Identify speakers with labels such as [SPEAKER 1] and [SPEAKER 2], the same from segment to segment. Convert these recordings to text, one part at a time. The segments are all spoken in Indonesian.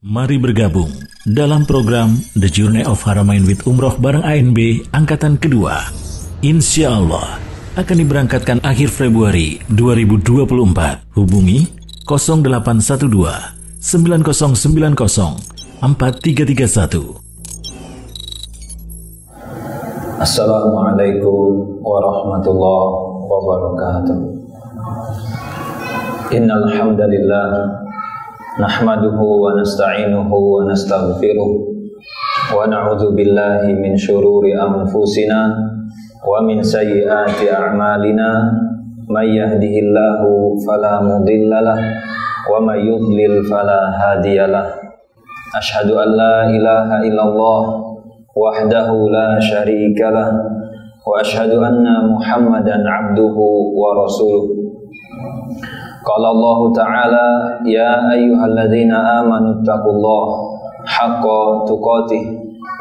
[SPEAKER 1] Mari bergabung dalam program The Journey of Haramain with Umroh bareng ANB Angkatan Kedua. Insya Allah akan diberangkatkan akhir Februari 2024. Hubungi 0812 9090 4331.
[SPEAKER 2] Assalamualaikum warahmatullahi wabarakatuh. Innal hamdalillah nahmaduhu wa nasta'inuhu wa nastaghfiruh wa na'udzu billahi min syururi anfusina wa min sayyiati a'malina may yahdihillahu fala mudhillalah wa may yudlil fala hadiyalah. Asyhadu an la ilaha illallah wahdahu la syarikalah wa asyhadu anna Muhammadan abduhu wa rasuluh. Qala Allah Ta'ala ya ayyuhalladzina amanu taqullaha haqqa tuqatih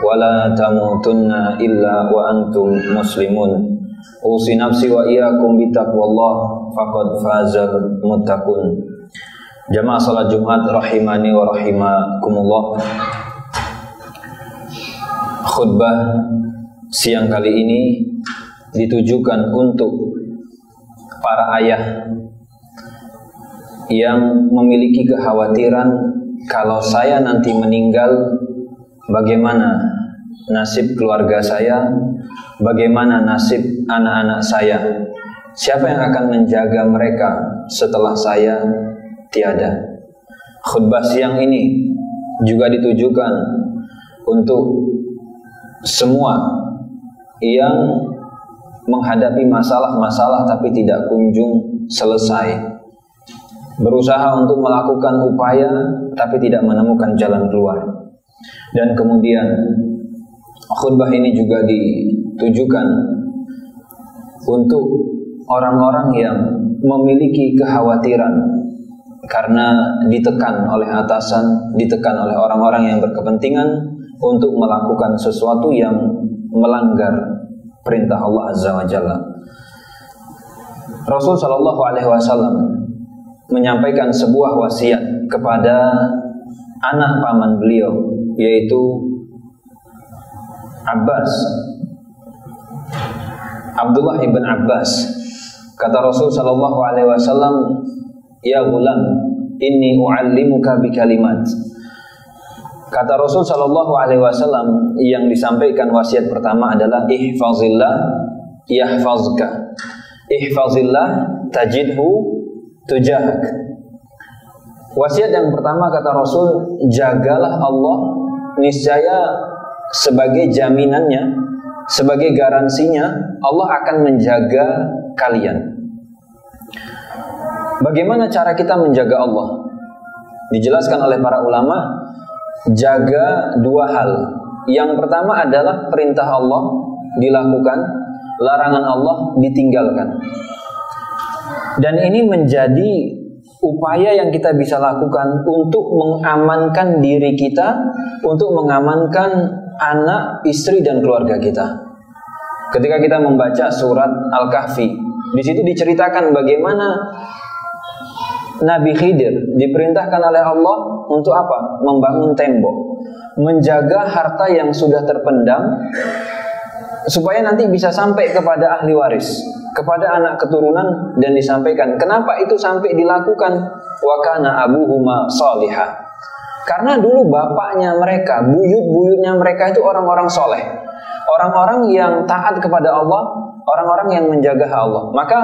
[SPEAKER 2] wa la tamutunna illa wa antum muslimun. Usi nafsi wa iyyakum bittaqwallah faqad fazal muttaqun. Jamaah salat Jumat rahimani wa rahimakumullah. Khutbah siang kali ini ditujukan untuk para ayah yang memiliki kekhawatiran kalau saya nanti meninggal, bagaimana nasib keluarga saya, bagaimana nasib anak-anak saya, siapa yang akan menjaga mereka setelah saya tiada. Khutbah siang ini juga ditujukan untuk semua yang menghadapi masalah-masalah tapi tidak kunjung selesai, berusaha untuk melakukan upaya tapi tidak menemukan jalan keluar. Dan kemudian khutbah ini juga ditujukan untuk orang-orang yang memiliki kekhawatiran karena ditekan oleh atasan, ditekan oleh orang-orang yang berkepentingan untuk melakukan sesuatu yang melanggar perintah Allah Azza wa Jalla. Rasul sallallahu alaihi wasallam menyampaikan sebuah wasiat kepada anak paman beliau, yaitu Abdullah ibn Abbas. Kata Rasul sallallahu alaihi wasallam, ya gulam, inni u'allimuka bi kalimat. Kata Rasul sallallahu alaihi wasallam yang disampaikan wasiat pertama adalah ihfazillah yahfazka. Ihfazillah tajidhu tujahak. Wasiat yang pertama kata Rasul, jagalah Allah, niscaya sebagai jaminannya, sebagai garansinya Allah akan menjaga kalian. Bagaimana cara kita menjaga Allah? Dijelaskan oleh para ulama, jaga dua hal. Yang pertama adalah perintah Allah dilakukan, larangan Allah ditinggalkan. Dan ini menjadi upaya yang kita bisa lakukan untuk mengamankan diri kita, untuk mengamankan anak, istri, dan keluarga kita. Ketika kita membaca surat Al-Kahfi, di situ diceritakan bagaimana Nabi Khidir diperintahkan oleh Allah untuk apa? Membangun tembok, menjaga harta yang sudah terpendam, supaya nanti bisa sampai kepada ahli waris, kepada anak keturunan, dan disampaikan. Kenapa itu sampai dilakukan? Wa kana abuhuma salihah. Karena dulu bapaknya mereka, buyut-buyutnya mereka itu orang-orang soleh, orang-orang yang taat kepada Allah, orang-orang yang menjaga Allah. Maka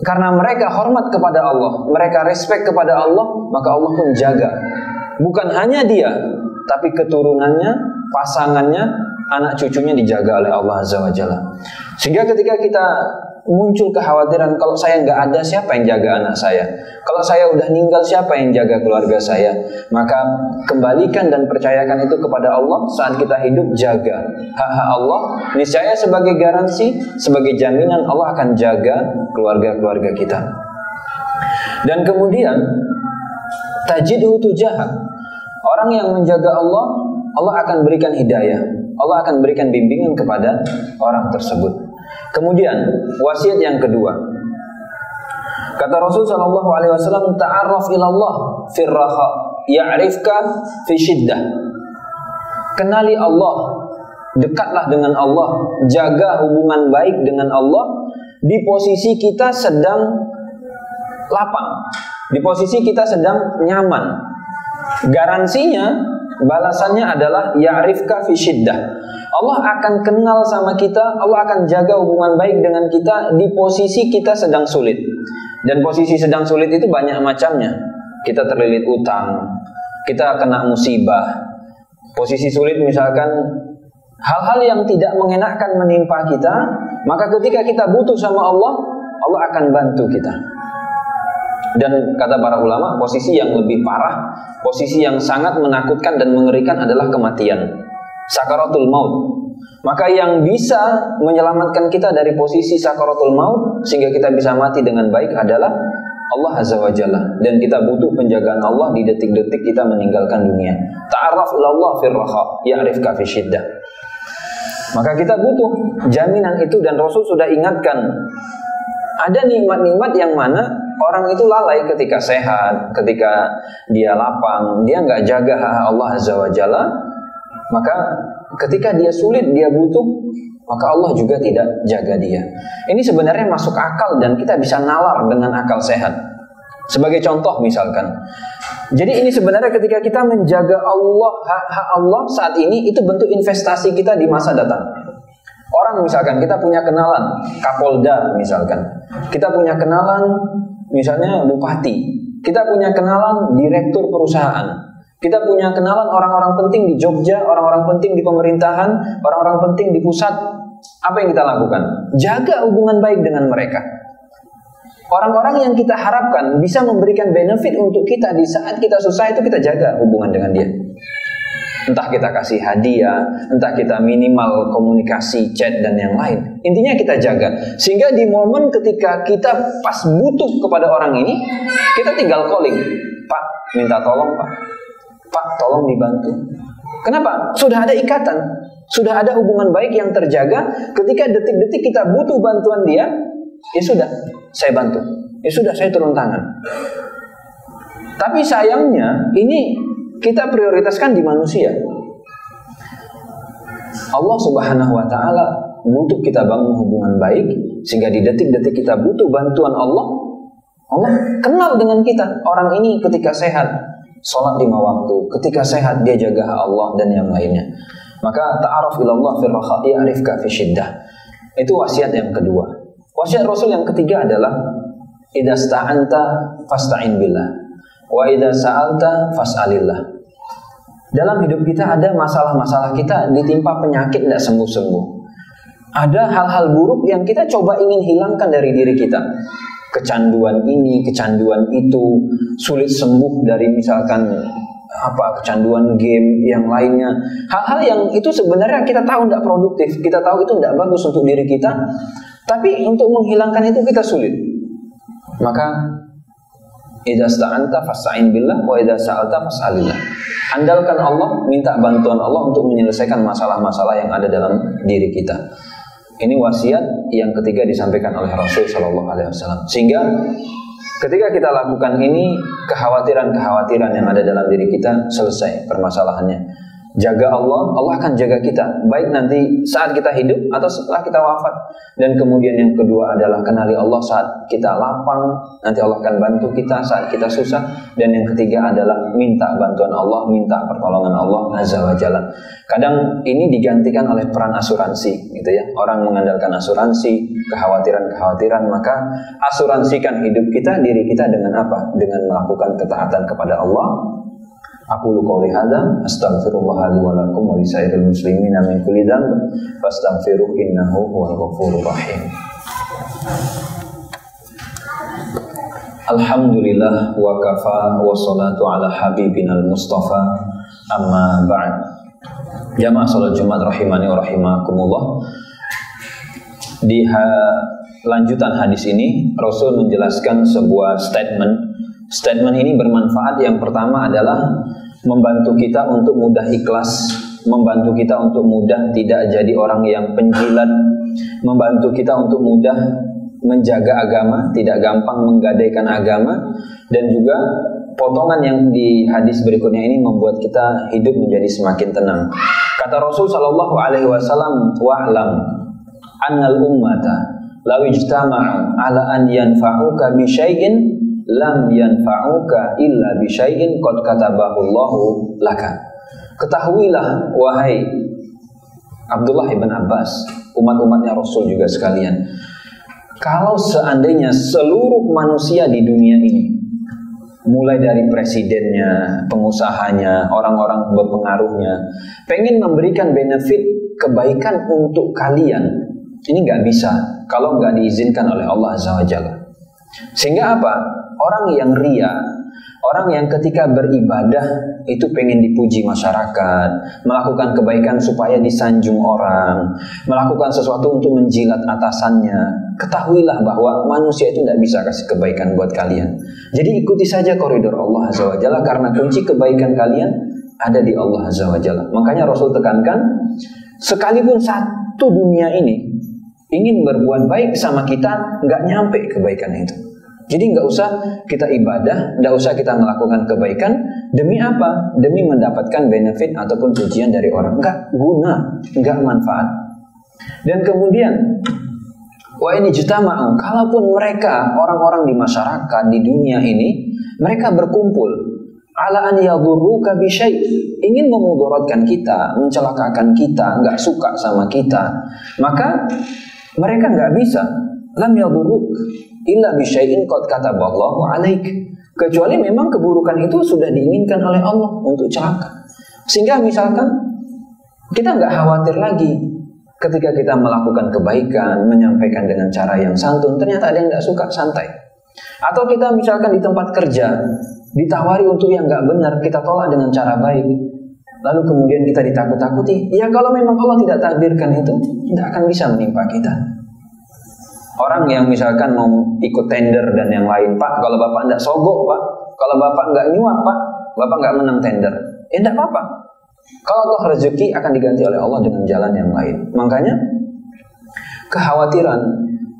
[SPEAKER 2] karena mereka hormat kepada Allah, mereka respect kepada Allah, maka Allah pun jaga. Bukan hanya dia, tapi keturunannya, pasangannya, anak cucunya dijaga oleh Allah Azza wa Jalla. Sehingga ketika kita muncul kekhawatiran, kalau saya nggak ada, siapa yang jaga anak saya? Kalau saya udah meninggal, siapa yang jaga keluarga saya? Maka kembalikan dan percayakan itu kepada Allah. Saat kita hidup, jaga hak-hak Allah. Niscaya sebagai garansi, sebagai jaminan Allah akan jaga keluarga-keluarga kita. Dan kemudian tajidhu tujahak. Orang yang menjaga Allah, Allah akan berikan hidayah, Allah akan berikan bimbingan kepada orang tersebut. Kemudian wasiat yang kedua, kata Rasul sallallahu alaihi wasallam, ta'arraf ilallah firraha ya'rifka fi syiddah. Kenali Allah, dekatlah dengan Allah, jaga hubungan baik dengan Allah di posisi kita sedang lapang, di posisi kita sedang nyaman. Garansinya, balasannya adalah ya'rifka fi syiddah. Allah akan kenal sama kita, Allah akan jaga hubungan baik dengan kita di posisi kita sedang sulit. Dan posisi sedang sulit itu banyak macamnya. Kita terlilit utang, kita kena musibah. Posisi sulit misalkan hal-hal yang tidak mengenakkan menimpa kita, maka ketika kita butuh sama Allah, Allah akan bantu kita. Dan kata para ulama, posisi yang lebih parah, posisi yang sangat menakutkan dan mengerikan adalah kematian, sakaratul maut. Maka yang bisa menyelamatkan kita dari posisi sakaratul maut sehingga kita bisa mati dengan baik adalah Allah Azza wa Jalla. Dan kita butuh penjagaan Allah di detik-detik kita meninggalkan dunia. Ta'arraf ilallah fir raha ya'rifka fi syiddah. Maka kita butuh jaminan itu, dan Rasul sudah ingatkan ada nikmat-nikmat yang mana orang itu lalai ketika sehat, ketika dia lapang, dia nggak jaga Allah Azza wa Jalla. Maka ketika dia sulit, dia butuh, maka Allah juga tidak jaga dia. Ini sebenarnya masuk akal dan kita bisa nalar dengan akal sehat. Sebagai contoh misalkan, jadi ini sebenarnya ketika kita menjaga Allah, hak Allah saat ini, itu bentuk investasi kita di masa datang. Orang misalkan kita punya kenalan Kapolda misalkan, kita punya kenalan misalnya Bupati, kita punya kenalan Direktur perusahaan, kita punya kenalan orang-orang penting di Jogja, orang-orang penting di pemerintahan, orang-orang penting di pusat. Apa yang kita lakukan? Jaga hubungan baik dengan mereka. Orang-orang yang kita harapkan bisa memberikan benefit untuk kita di saat kita susah, itu kita jaga hubungan dengan dia. Entah kita kasih hadiah, entah kita minimal komunikasi, chat, dan yang lain. Intinya kita jaga. Sehingga di momen ketika kita pas butuh kepada orang ini, kita tinggal calling. Pak, minta tolong Pak. Pak, tolong dibantu. Kenapa? Sudah ada ikatan. Sudah ada hubungan baik yang terjaga. Ketika detik-detik kita butuh bantuan dia, ya sudah, saya bantu. Ya sudah, saya turun tangan. Tapi sayangnya, ini kita prioritaskan di manusia. Allah Subhanahu wa Ta'ala butuh kita bangun hubungan baik, sehingga di detik-detik kita butuh bantuan Allah, Allah kenal dengan kita. Orang ini ketika sehat, sholat 5 waktu. Ketika sehat, dia jaga Allah dan yang lainnya. Maka ta'aruf ilallah fir raha ya'rifka fi syiddah. Itu wasiat yang kedua. Wasiat Rasul yang ketiga adalah idza sta'anta fasta'in billah wa idza sa'alta fas'alillah. Dalam hidup kita ada masalah-masalah kita ditimpa penyakit tidak sembuh-sembuh. Ada hal-hal buruk yang kita coba ingin hilangkan dari diri kita. Kecanduan ini, kecanduan itu, sulit sembuh dari misalkan kecanduan game yang lainnya. Hal-hal yang itu sebenarnya kita tahu tidak produktif, kita tahu itu tidak bagus untuk diri kita, tapi untuk menghilangkan itu kita sulit. Maka idza sta'anta fasta'in billah wa idza sa'alta fas'alillah. Andalkan Allah, minta bantuan Allah untuk menyelesaikan masalah-masalah yang ada dalam diri kita. Ini wasiat yang ketiga disampaikan oleh Rasul Shallallahu Alaihi Wasallam. Sehingga ketika kita lakukan ini, kekhawatiran-kekhawatiran yang ada dalam diri kita selesai permasalahannya. Jaga Allah, Allah akan jaga kita, baik nanti saat kita hidup atau setelah kita wafat. Dan kemudian yang kedua adalah kenali Allah saat kita lapang, nanti Allah akan bantu kita saat kita susah. Dan yang ketiga adalah minta bantuan Allah, minta pertolongan Allah Azza wa Jalla. Kadang ini digantikan oleh peran asuransi, gitu ya. Orang mengandalkan asuransi, kekhawatiran-kekhawatiran, maka asuransikan hidup kita, diri kita dengan apa? Dengan melakukan ketaatan kepada Allah. Aku qouli hadza astaghfirullah li wa lakum wa lisairil muslimina min kulli dzamb fastaghfiruh innahu huwal ghafurur rahim. Alhamdulillah wa kafa wa salatu ala habibinal mustafa amma ba'd. Jamaah salat Jumat rahimani wa rahimakumullah. Di lanjutan hadis ini Rasul menjelaskan sebuah statement. Statement ini bermanfaat. Yang pertama adalah membantu kita untuk mudah ikhlas, membantu kita untuk mudah tidak jadi orang yang penjilat, membantu kita untuk mudah menjaga agama, tidak gampang menggadaikan agama, dan juga potongan yang di hadis berikutnya ini membuat kita hidup menjadi semakin tenang. Kata Rasul sallallahu alaihi wasallam, "Wa'lam annal ummata law ijtama'u ala an yanfa'uka bi syai'in lam yanfa'uka illa bi syai'in qad katabahu Allahu laka." Ketahuilah wahai Abdullah ibn Abbas, umat-umatnya Rasul juga sekalian, kalau seandainya seluruh manusia di dunia ini, mulai dari presidennya, pengusahanya, orang-orang berpengaruhnya, pengen memberikan benefit kebaikan untuk kalian, ini nggak bisa kalau nggak diizinkan oleh Allah Azza wa Jalla. Sehingga apa? Orang yang ria, orang yang ketika beribadah itu pengen dipuji masyarakat, melakukan kebaikan supaya disanjung orang, melakukan sesuatu untuk menjilat atasannya, ketahuilah bahwa manusia itu tidak bisa kasih kebaikan buat kalian. Jadi ikuti saja koridor Allah Azza wa Jalla, karena kunci kebaikan kalian ada di Allah Azza wa Jalla. Makanya Rasul tekankan, sekalipun satu dunia ini ingin berbuat baik sama kita, nggak nyampe kebaikan itu. Jadi nggak usah kita ibadah, nggak usah kita melakukan kebaikan. Demi apa? Demi mendapatkan benefit ataupun pujian dari orang. Nggak guna, nggak manfaat. Dan kemudian, wa ini jutama'u, kalaupun mereka, orang-orang di masyarakat, di dunia ini, mereka berkumpul, ala an yadurruka bi syai', ingin memudaratkan kita, mencelakakan kita, nggak suka sama kita, maka mereka nggak bisa. Lam yadurruk illa bi syai'in qad kataballahu 'alaik, kecuali memang keburukan itu sudah diinginkan oleh Allah untuk celaka. Sehingga misalkan kita nggak khawatir lagi ketika kita melakukan kebaikan, menyampaikan dengan cara yang santun, ternyata ada yang nggak suka, santai. Atau kita misalkan di tempat kerja ditawari untuk yang nggak benar, kita tolak dengan cara baik, lalu kemudian kita ditakut-takuti. Ya kalau memang Allah tidak takdirkan itu, tidak akan bisa menimpa kita. Orang yang misalkan mau ikut tender dan yang lain, Pak, kalau Bapak tidak sogok, Pak, kalau Bapak nggak nyuap, Pak, Bapak nggak menang tender, ya tidak apa-apa. Kalau toh rezeki akan diganti oleh Allah dengan jalan yang lain. Makanya kekhawatiran,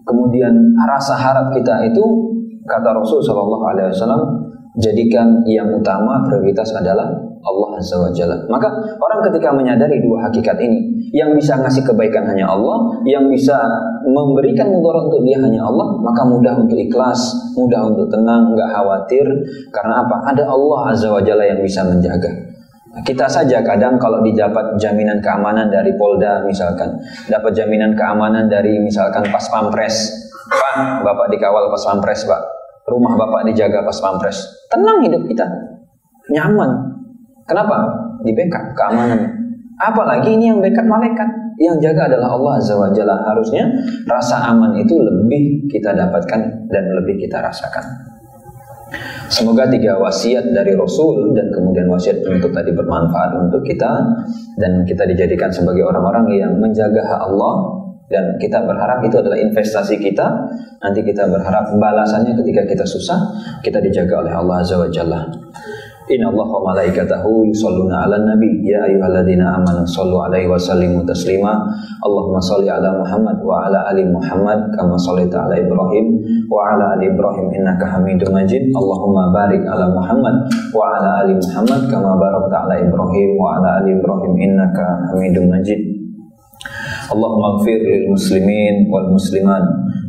[SPEAKER 2] kemudian rasa harap kita itu, kata Rasul SAW, jadikan yang utama, prioritas adalah Allah Azza wa Jalla. Maka orang ketika menyadari dua hakikat ini, yang bisa ngasih kebaikan hanya Allah, yang bisa memberikan mudarat untuk dia hanya Allah, maka mudah untuk ikhlas, mudah untuk tenang, nggak khawatir. Karena apa? Ada Allah Azza wa Jalla yang bisa menjaga. Kita saja kadang kalau didapat jaminan keamanan dari Polda misalkan, dapat jaminan keamanan dari misalkan Pas Pampres, Pak, Bapak dikawal Pas Pampres, Pak, rumah Bapak dijaga Pas Pampres, tenang hidup kita, nyaman. Kenapa? Di backup keamanannya. Apalagi ini yang backup malaikat, yang jaga adalah Allah Azza wa Jalla. Harusnya rasa aman itu lebih kita dapatkan dan lebih kita rasakan. Semoga 3 wasiat dari Rasul dan kemudian wasiat penutup tadi bermanfaat untuk kita, dan kita dijadikan sebagai orang-orang yang menjaga hak Allah, dan kita berharap itu adalah investasi kita. Nanti kita berharap balasannya ketika kita susah, kita dijaga oleh Allah Azza wa Jalla. Inna Allah wa malaikatahu yusalluna ala nabi ya ayyuhalladzina amanu sallu alaihi wa sallimu taslima. Allahumma salli ala Muhammad wa ala ali Muhammad kama shallaita ala Ibrahim wa ala ali Ibrahim innaka Hamidum Majid. Allahumma barik ala Muhammad wa ala ali Muhammad kama barakta ala Ibrahim wa ala ali Ibrahim innaka Hamidum Majid. Allahumma ighfir lil muslimin wal muslimat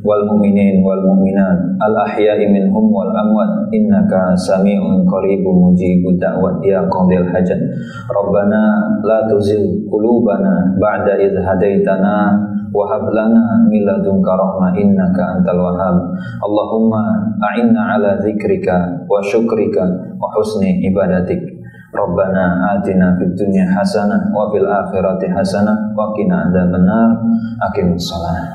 [SPEAKER 2] wal mu'minin wal mu'minat al ahya'i minhum wal amwat innaka sami'un qaribun mujibud da'wat ya qadil hajat. Rabbana la tuzigh qulubana ba'da idh hadaitana wa hab lana min ladunka rahmah innaka antal wahhab. Allahumma a'inna ala dzikrika wa syukrika wa husni ibadatik. Rabbana atina fid dunya hasanah wa fil akhirati hasanah wa qina adzabannar. Aqimus shalah.